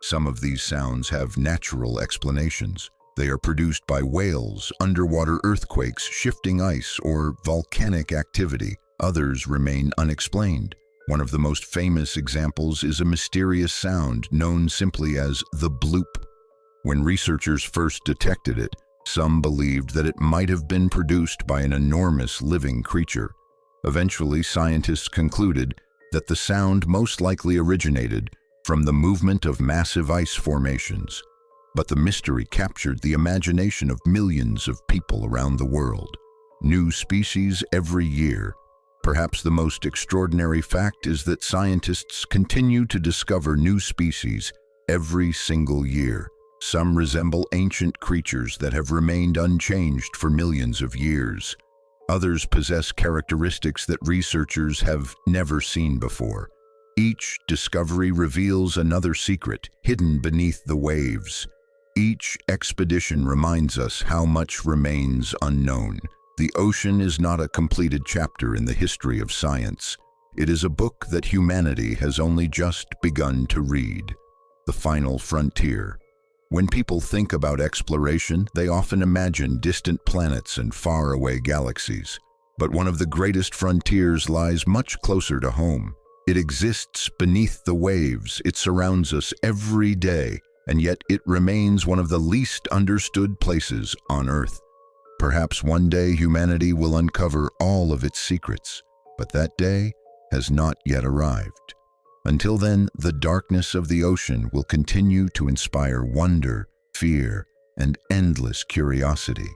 Some of these sounds have natural explanations. They are produced by whales, underwater earthquakes, shifting ice, or volcanic activity. Others remain unexplained. One of the most famous examples is a mysterious sound known simply as the bloop. When researchers first detected it, some believed that it might have been produced by an enormous living creature. Eventually, scientists concluded that the sound most likely originated from the movement of massive ice formations. But the mystery captured the imagination of millions of people around the world. New species every year. Perhaps the most extraordinary fact is that scientists continue to discover new species every single year. Some resemble ancient creatures that have remained unchanged for millions of years. Others possess characteristics that researchers have never seen before. Each discovery reveals another secret hidden beneath the waves. Each expedition reminds us how much remains unknown. The ocean is not a completed chapter in the history of science. It is a book that humanity has only just begun to read. The final frontier. When people think about exploration, they often imagine distant planets and faraway galaxies. But one of the greatest frontiers lies much closer to home. It exists beneath the waves. It surrounds us every day, and yet it remains one of the least understood places on Earth. Perhaps one day humanity will uncover all of its secrets, but that day has not yet arrived. Until then, the darkness of the ocean will continue to inspire wonder, fear, and endless curiosity.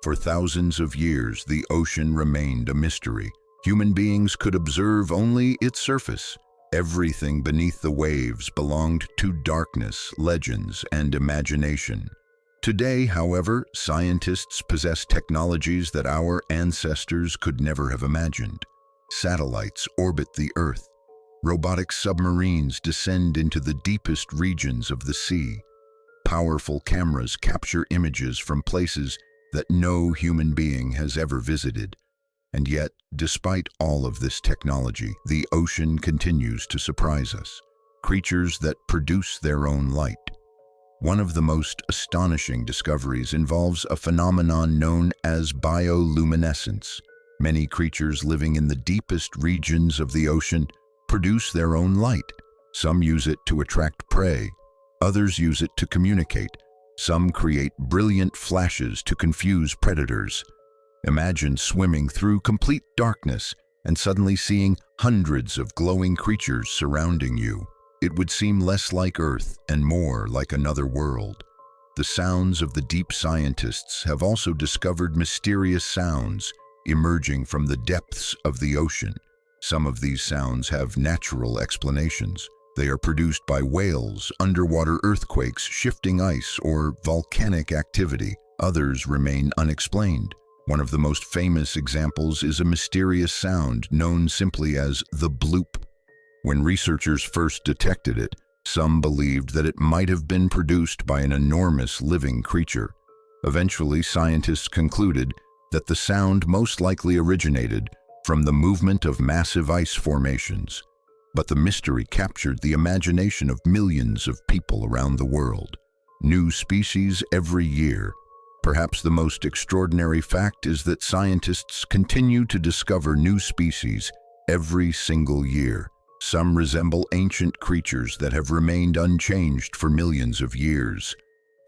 For thousands of years, the ocean remained a mystery. Human beings could observe only its surface. Everything beneath the waves belonged to darkness, legends, and imagination. Today, however, scientists possess technologies that our ancestors could never have imagined. Satellites orbit the Earth. Robotic submarines descend into the deepest regions of the sea. Powerful cameras capture images from places that no human being has ever visited. And yet, despite all of this technology, the ocean continues to surprise us. Creatures that produce their own light. One of the most astonishing discoveries involves a phenomenon known as bioluminescence. Many creatures living in the deepest regions of the ocean produce their own light. Some use it to attract prey. Others use it to communicate. Some create brilliant flashes to confuse predators. Imagine swimming through complete darkness and suddenly seeing hundreds of glowing creatures surrounding you. It would seem less like Earth and more like another world. The sounds of the deep scientists have also discovered mysterious sounds emerging from the depths of the ocean. Some of these sounds have natural explanations. They are produced by whales, underwater earthquakes, shifting ice, or volcanic activity. Others remain unexplained. One of the most famous examples is a mysterious sound known simply as the bloop. When researchers first detected it, some believed that it might have been produced by an enormous living creature. Eventually, scientists concluded that the sound most likely originated from the movement of massive ice formations. But the mystery captured the imagination of millions of people around the world. New species every year. Perhaps the most extraordinary fact is that scientists continue to discover new species every single year. Some resemble ancient creatures that have remained unchanged for millions of years.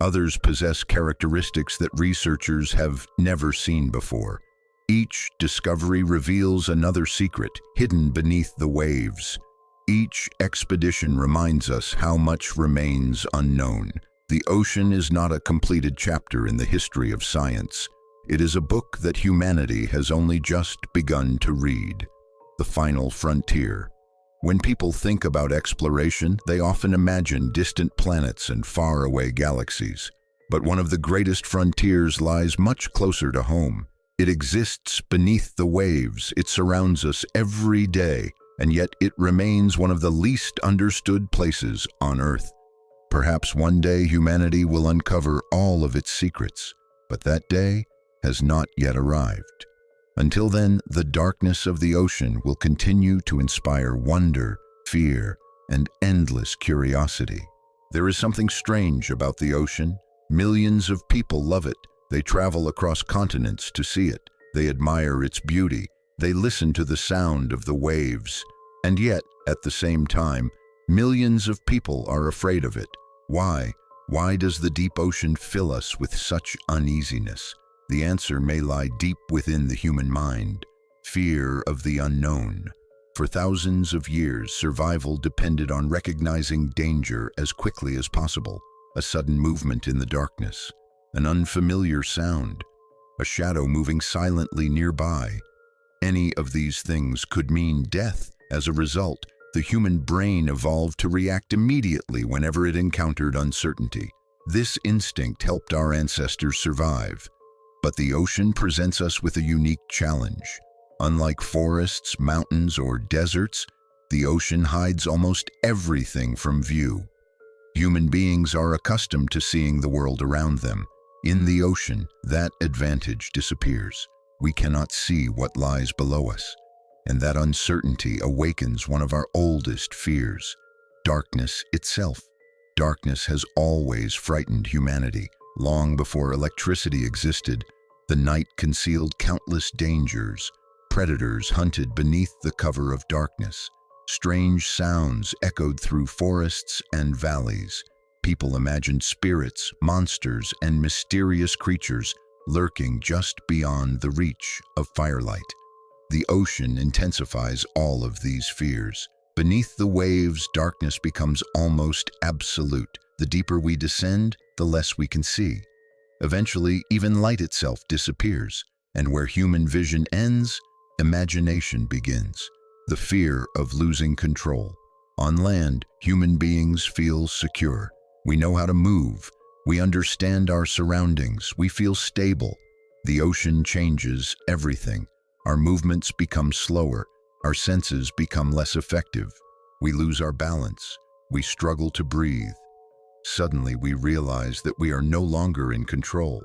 Others possess characteristics that researchers have never seen before. Each discovery reveals another secret hidden beneath the waves. Each expedition reminds us how much remains unknown. The ocean is not a completed chapter in the history of science. It is a book that humanity has only just begun to read. The final frontier. When people think about exploration, they often imagine distant planets and faraway galaxies. But one of the greatest frontiers lies much closer to home. It exists beneath the waves. It surrounds us every day, and yet it remains one of the least understood places on Earth. Perhaps one day humanity will uncover all of its secrets, but that day has not yet arrived. Until then, the darkness of the ocean will continue to inspire wonder, fear, and endless curiosity. There is something strange about the ocean. Millions of people love it. They travel across continents to see it. They admire its beauty. They listen to the sound of the waves. And yet, at the same time, millions of people are afraid of it. Why? Why does the deep ocean fill us with such uneasiness? The answer may lie deep within the human mind: fear of the unknown. For thousands of years, survival depended on recognizing danger as quickly as possible. A sudden movement in the darkness, an unfamiliar sound, a shadow moving silently nearby. Any of these things could mean death. As a result, the human brain evolved to react immediately whenever it encountered uncertainty. This instinct helped our ancestors survive. But the ocean presents us with a unique challenge. Unlike forests, mountains, or deserts, the ocean hides almost everything from view. Human beings are accustomed to seeing the world around them. In the ocean, that advantage disappears. We cannot see what lies below us. And that uncertainty awakens one of our oldest fears: darkness itself. Darkness has always frightened humanity. Long before electricity existed, the night concealed countless dangers. Predators hunted beneath the cover of darkness. Strange sounds echoed through forests and valleys. People imagined spirits, monsters, and mysterious creatures lurking just beyond the reach of firelight. The ocean intensifies all of these fears. Beneath the waves, darkness becomes almost absolute. The deeper we descend, the less we can see. Eventually, even light itself disappears, and where human vision ends, imagination begins. The fear of losing control. On land, human beings feel secure. We know how to move. We understand our surroundings. We feel stable. The ocean changes everything. Our movements become slower. Our senses become less effective. We lose our balance. We struggle to breathe. Suddenly, we realize that we are no longer in control.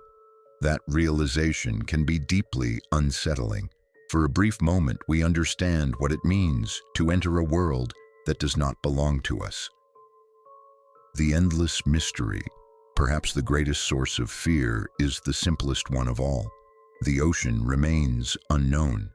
That realization can be deeply unsettling. For a brief moment, we understand what it means to enter a world that does not belong to us. The endless mystery, perhaps the greatest source of fear, is the simplest one of all. The ocean remains unknown.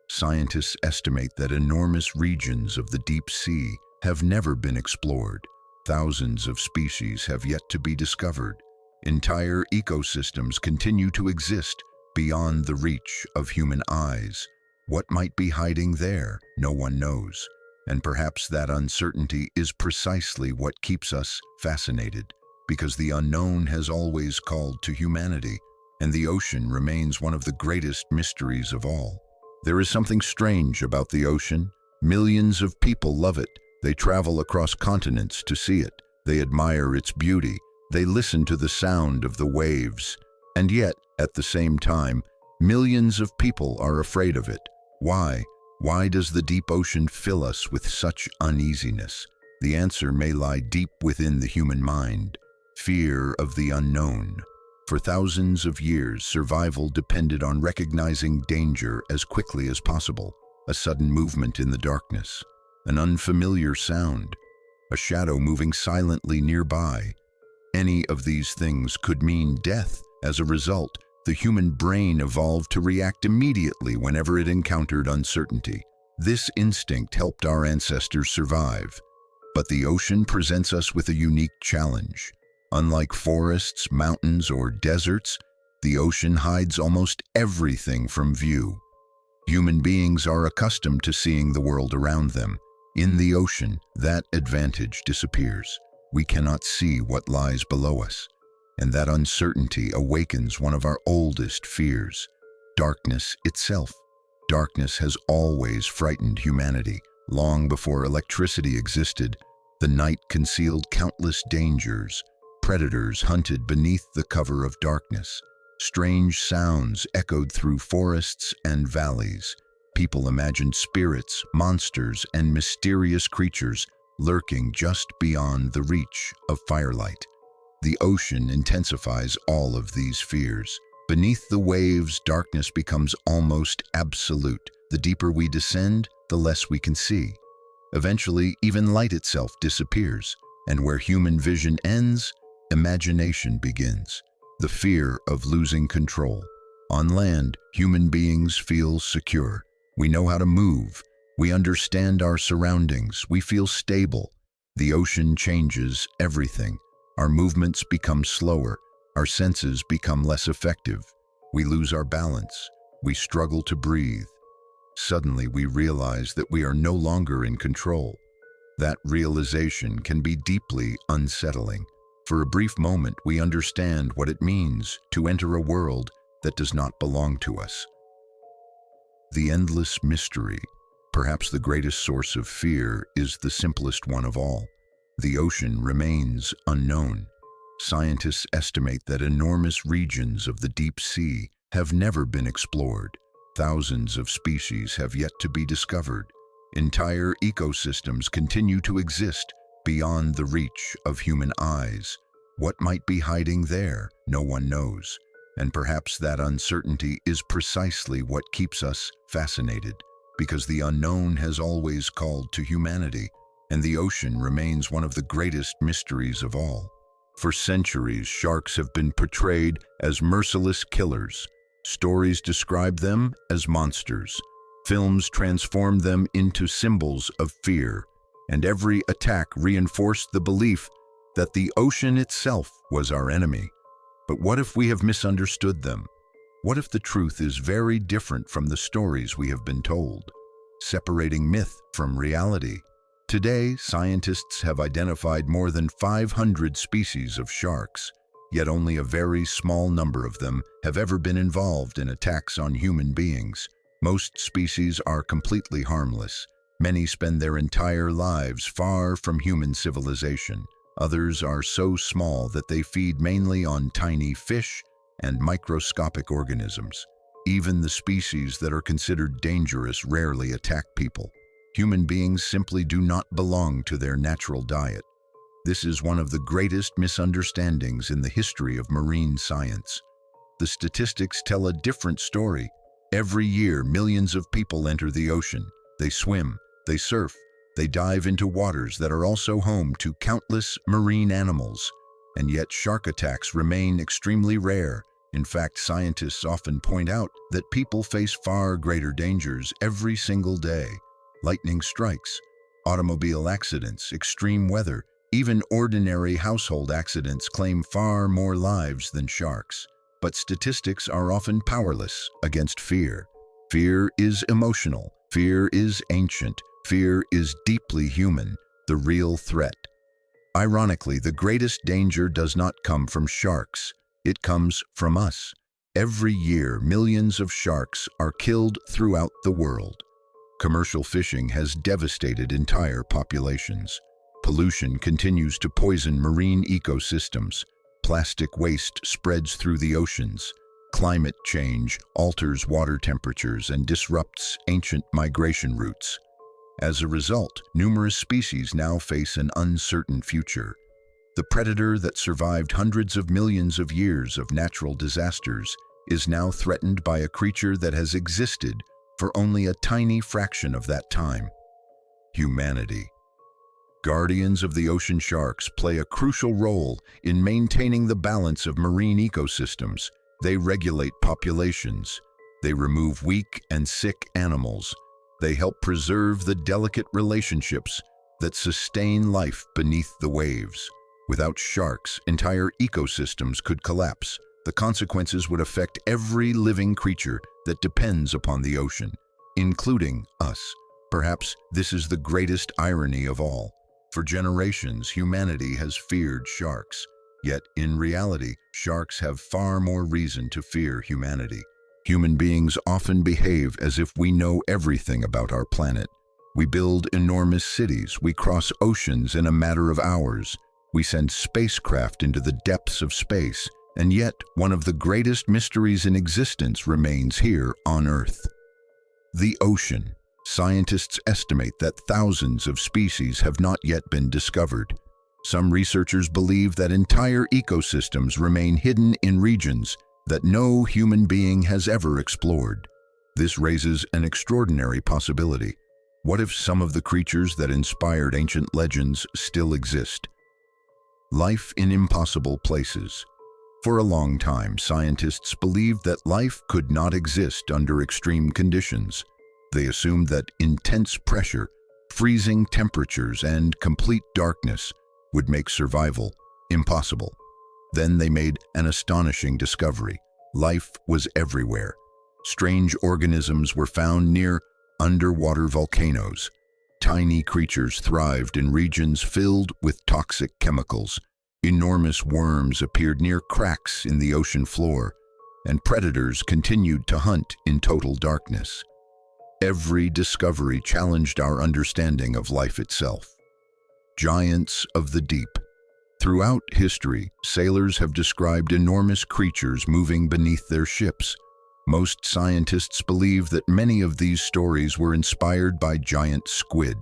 Scientists estimate that enormous regions of the deep sea have never been explored. Thousands of species have yet to be discovered. Entire ecosystems continue to exist beyond the reach of human eyes. What might be hiding there? No one knows. And perhaps that uncertainty is precisely what keeps us fascinated, because the unknown has always called to humanity, and the ocean remains one of the greatest mysteries of all. There is something strange about the ocean. Millions of people love it. They travel across continents to see it. They admire its beauty. They listen to the sound of the waves. And yet, at the same time, millions of people are afraid of it. Why? Why does the deep ocean fill us with such uneasiness? The answer may lie deep within the human mind: fear of the unknown. For thousands of years, survival depended on recognizing danger as quickly as possible. A sudden movement in the darkness, an unfamiliar sound, a shadow moving silently nearby. Any of these things could mean death. As a result, the human brain evolved to react immediately whenever it encountered uncertainty. This instinct helped our ancestors survive. But the ocean presents us with a unique challenge. Unlike forests, mountains, or deserts, the ocean hides almost everything from view. Human beings are accustomed to seeing the world around them. In the ocean, that advantage disappears. We cannot see what lies below us. And that uncertainty awakens one of our oldest fears: darkness itself. Darkness has always frightened humanity. Long before electricity existed, the night concealed countless dangers. Predators hunted beneath the cover of darkness. Strange sounds echoed through forests and valleys. People imagined spirits, monsters, and mysterious creatures lurking just beyond the reach of firelight. The ocean intensifies all of these fears. Beneath the waves, darkness becomes almost absolute. The deeper we descend, the less we can see. Eventually, even light itself disappears, and where human vision ends, imagination begins. The fear of losing control. On land, human beings feel secure. We know how to move. We understand our surroundings. We feel stable. The ocean changes everything. Our movements become slower. Our senses become less effective. We lose our balance. We struggle to breathe. Suddenly, we realize that we are no longer in control. That realization can be deeply unsettling. For a brief moment, we understand what it means to enter a world that does not belong to us. The endless mystery, perhaps the greatest source of fear, is the simplest one of all. The ocean remains unknown. Scientists estimate that enormous regions of the deep sea have never been explored. Thousands of species have yet to be discovered. Entire ecosystems continue to exist beyond the reach of human eyes. What might be hiding there? No one knows. And perhaps that uncertainty is precisely what keeps us fascinated, because the unknown has always called to humanity, and the ocean remains one of the greatest mysteries of all. For centuries, sharks have been portrayed as merciless killers. Stories describe them as monsters. Films transformed them into symbols of fear, and every attack reinforced the belief that the ocean itself was our enemy. But what if we have misunderstood them? What if the truth is very different from the stories we have been told? Separating myth from reality. Today, scientists have identified more than 500 species of sharks, yet only a very small number of them have ever been involved in attacks on human beings. Most species are completely harmless. Many spend their entire lives far from human civilization. Others are so small that they feed mainly on tiny fish and microscopic organisms. Even the species that are considered dangerous rarely attack people. Human beings simply do not belong to their natural diet. This is one of the greatest misunderstandings in the history of marine science. The statistics tell a different story. Every year, millions of people enter the ocean. They swim, they surf, they dive into waters that are also home to countless marine animals. And yet shark attacks remain extremely rare. In fact, scientists often point out that people face far greater dangers every single day. Lightning strikes, automobile accidents, extreme weather, even ordinary household accidents claim far more lives than sharks. But statistics are often powerless against fear. Fear is emotional. Fear is ancient. Fear is deeply human, the real threat. Ironically, the greatest danger does not come from sharks. It comes from us. Every year, millions of sharks are killed throughout the world. Commercial fishing has devastated entire populations. Pollution continues to poison marine ecosystems. Plastic waste spreads through the oceans. Climate change alters water temperatures and disrupts ancient migration routes. As a result, numerous species now face an uncertain future. The predator that survived hundreds of millions of years of natural disasters is now threatened by a creature that has existed for only a tiny fraction of that time: humanity. Guardians of the ocean sharks play a crucial role in maintaining the balance of marine ecosystems. They regulate populations. They remove weak and sick animals. They help preserve the delicate relationships that sustain life beneath the waves. Without sharks, entire ecosystems could collapse. The consequences would affect every living creature that depends upon the ocean, including us. Perhaps this is the greatest irony of all. For generations, humanity has feared sharks. Yet, in reality, sharks have far more reason to fear humanity. Human beings often behave as if we know everything about our planet. We build enormous cities. We cross oceans in a matter of hours. We send spacecraft into the depths of space. And yet, one of the greatest mysteries in existence remains here on Earth: the ocean. Scientists estimate that thousands of species have not yet been discovered. Some researchers believe that entire ecosystems remain hidden in regions that no human being has ever explored. This raises an extraordinary possibility. What if some of the creatures that inspired ancient legends still exist? Life in impossible places. For a long time, scientists believed that life could not exist under extreme conditions. They assumed that intense pressure, freezing temperatures, and complete darkness would make survival impossible. Then they made an astonishing discovery. Life was everywhere. Strange organisms were found near underwater volcanoes. Tiny creatures thrived in regions filled with toxic chemicals. Enormous worms appeared near cracks in the ocean floor, and predators continued to hunt in total darkness. Every discovery challenged our understanding of life itself. Giants of the deep. Throughout history, sailors have described enormous creatures moving beneath their ships. Most scientists believe that many of these stories were inspired by giant squid.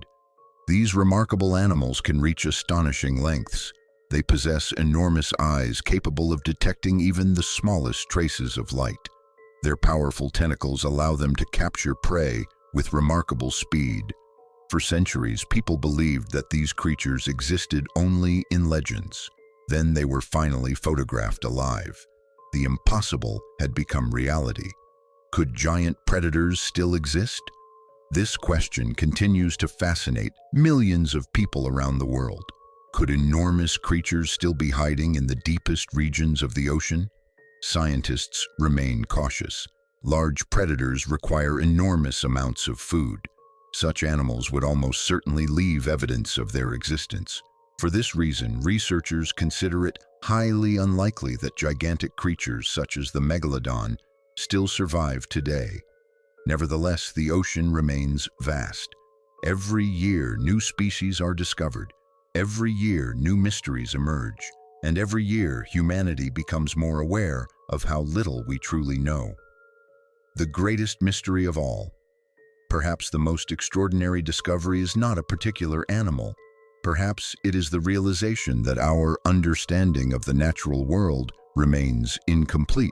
These remarkable animals can reach astonishing lengths. They possess enormous eyes capable of detecting even the smallest traces of light. Their powerful tentacles allow them to capture prey with remarkable speed. For centuries, people believed that these creatures existed only in legends. Then they were finally photographed alive. The impossible had become reality. Could giant predators still exist? This question continues to fascinate millions of people around the world. Could enormous creatures still be hiding in the deepest regions of the ocean? Scientists remain cautious. Large predators require enormous amounts of food. Such animals would almost certainly leave evidence of their existence. For this reason, researchers consider it highly unlikely that gigantic creatures such as the megalodon still survive today. Nevertheless, the ocean remains vast. Every year, new species are discovered. Every year, new mysteries emerge. And every year, humanity becomes more aware of how little we truly know. The greatest mystery of all. Perhaps the most extraordinary discovery is not a particular animal. Perhaps it is the realization that our understanding of the natural world remains incomplete.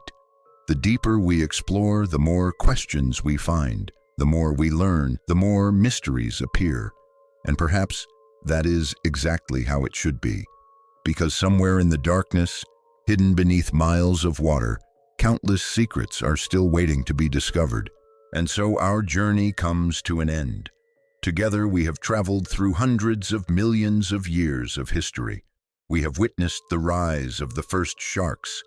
The deeper we explore, the more questions we find. The more we learn, the more mysteries appear. And perhaps that is exactly how it should be. Because somewhere in the darkness, hidden beneath miles of water, countless secrets are still waiting to be discovered. And so our journey comes to an end. Together we have traveled through hundreds of millions of years of history. We have witnessed the rise of the first sharks.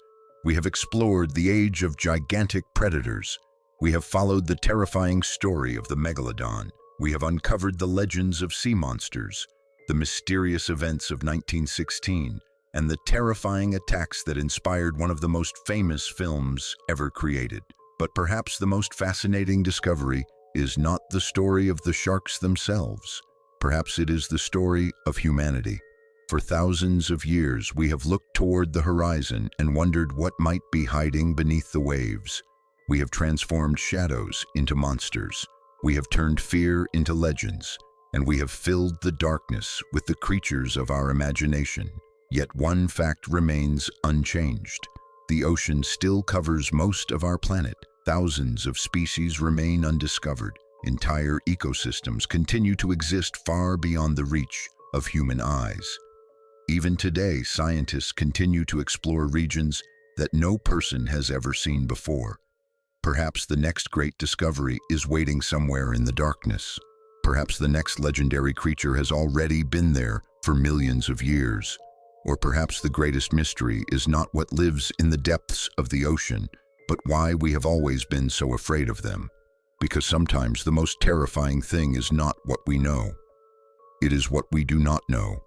We have explored the age of gigantic predators. We have followed the terrifying story of the megalodon. We have uncovered the legends of sea monsters, the mysterious events of 1916, and the terrifying attacks that inspired one of the most famous films ever created. But perhaps the most fascinating discovery is not the story of the sharks themselves. Perhaps it is the story of humanity. For thousands of years, we have looked toward the horizon and wondered what might be hiding beneath the waves. We have transformed shadows into monsters. We have turned fear into legends, and we have filled the darkness with the creatures of our imagination. Yet one fact remains unchanged. The ocean still covers most of our planet. Thousands of species remain undiscovered. Entire ecosystems continue to exist far beyond the reach of human eyes. Even today, scientists continue to explore regions that no person has ever seen before. Perhaps the next great discovery is waiting somewhere in the darkness. Perhaps the next legendary creature has already been there for millions of years. Or perhaps the greatest mystery is not what lives in the depths of the ocean, but why we have always been so afraid of them. Because sometimes the most terrifying thing is not what we know. It is what we do not know.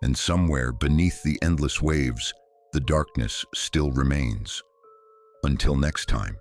And somewhere beneath the endless waves, the darkness still remains. Until next time.